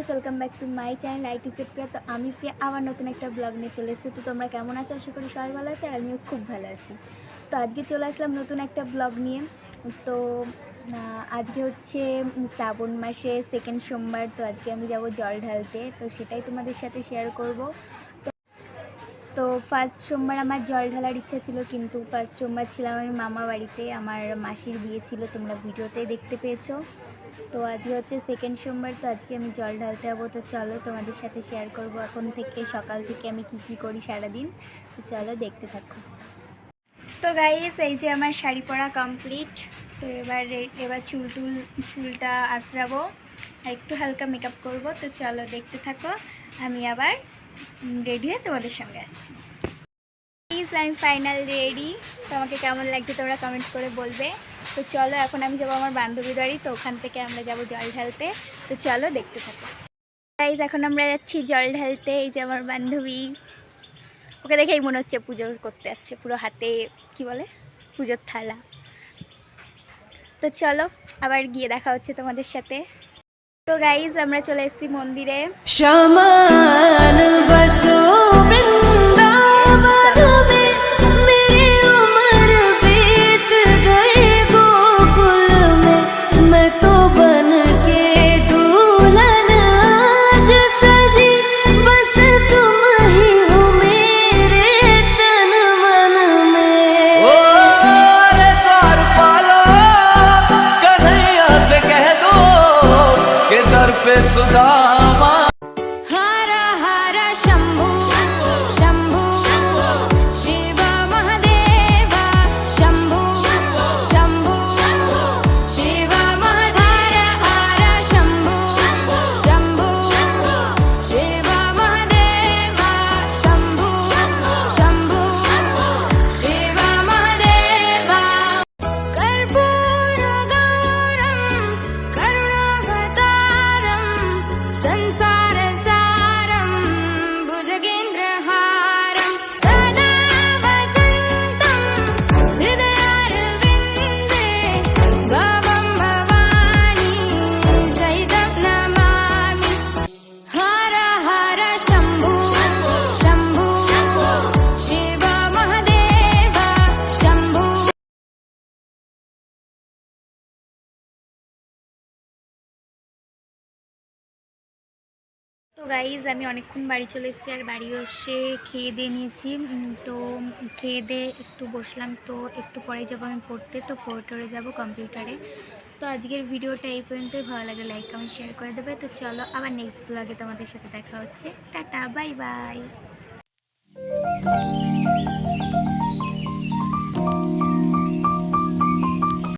Guys, welcome back to my channel IT সেপ্রিয়া। তো আমি প্রিয়া আবার নতুন একটা ব্লগ নিয়ে চলে এসেছি। তো তোমরা কেমন আছো? আশা করি সবাই ভালো আছে, আর আমিও খুব ভালো আছি। তো আজকে চলে আসলাম নতুন একটা ব্লগ নিয়ে। তো আজকে হচ্ছে শ্রাবণ মাসে সেকেন্ড সোমবার। তো আজকে আমি যাব জল ঢালতে, তো সেটাই তোমাদের সাথে শেয়ার করব। তো ফার্স্ট সোমবার আমার জল ঢালার ইচ্ছা ছিল, কিন্তু ফার্স্ট সোমবার ছিলাম আমি মামা বাড়িতে, আমার মাসির বিয়ে ছিল, তোমরা ভিডিওতেই দেখতে পেয়েছো। তো আজকে হচ্ছে সেকেন্ড সোমবার, তো আজকে আমি জল ঢালতে যাবো। তো চলো তোমাদের সাথে শেয়ার করব এখন থেকে, সকাল থেকে আমি কি করি সারাদিন। তো চলো দেখতে থাকো। তো গাইস, এই যে আমার শাড়ি পরা কমপ্লিট। তো এবার চুলটা আঁচড়াবো আর একটু হালকা মেকআপ করব। তো চলো দেখতে থাকো, আমি আবার রেডি হয়ে তোমাদের সঙ্গে আসছি। আমি ফাইনাল রেডি। তো আমাকে কেমন লাগছে তোমরা কমেন্ট করে বলবে। তো চলো, এখন আমি যাবো আমার বান্ধবীর বাড়ি, তো ওখান থেকে আমরা যাব জল ঢালতে। তো চলো দেখতে থাকো গাইস, এখন আমরা যাচ্ছি জল ঢালতে। এই যে আমার বান্ধবী, ওকে দেখেই মনে হচ্ছে পুজো করতে যাচ্ছে, পুরো হাতে কি বলে পুজোর থালা। তো চলো আবার গিয়ে দেখা হচ্ছে তোমাদের সাথে। তো গাইস, আমরা চলে এসেছি মন্দিরে। शमान बसो वृंदावन में, मेरी उम्र बीत गई गोकुल में। मैं तो बन के दुल्हन आज सजी, बस तुम ही हो मेरे तन मन में। ओ रे द्वार पालो, कन्हैया से कह दो कि दर पे सुदामा। हर हर शंभू शंभू शिव महादेव, शंभू शंभू शिव महादेव। हर शंभू शंभू शिव महादेव, शंभू शंभू शिव महादेव। कर्पूरगौरं करुणावतारं संसारसारं भुजगेन्द्रहारं, सदा वसन्तं हृदयारविन्दे, भवं भवानी सहितं नमामि। हर हर शंभू शंभू शिव महादेव, शंभू। তো গাইজ, আমি অনেকক্ষণ বাড়ি চলে এসেছি, আর বাড়ি এসে খেয়ে দিয়ে নিয়েছি। তো খেয়ে দিয়ে একটু বসলাম, তো একটু পরে যাবো আমি পড়তে। তো পড়ে যাবো কম্পিউটারে। তো আজকের ভিডিওটা এই পর্যন্তই। ভালো লাগে লাইক কমেন্ট শেয়ার করে দেবে। তো চলো আবার নেক্সট ব্লগে তোমাদের সাথে দেখা হচ্ছে। Tata, bye bye.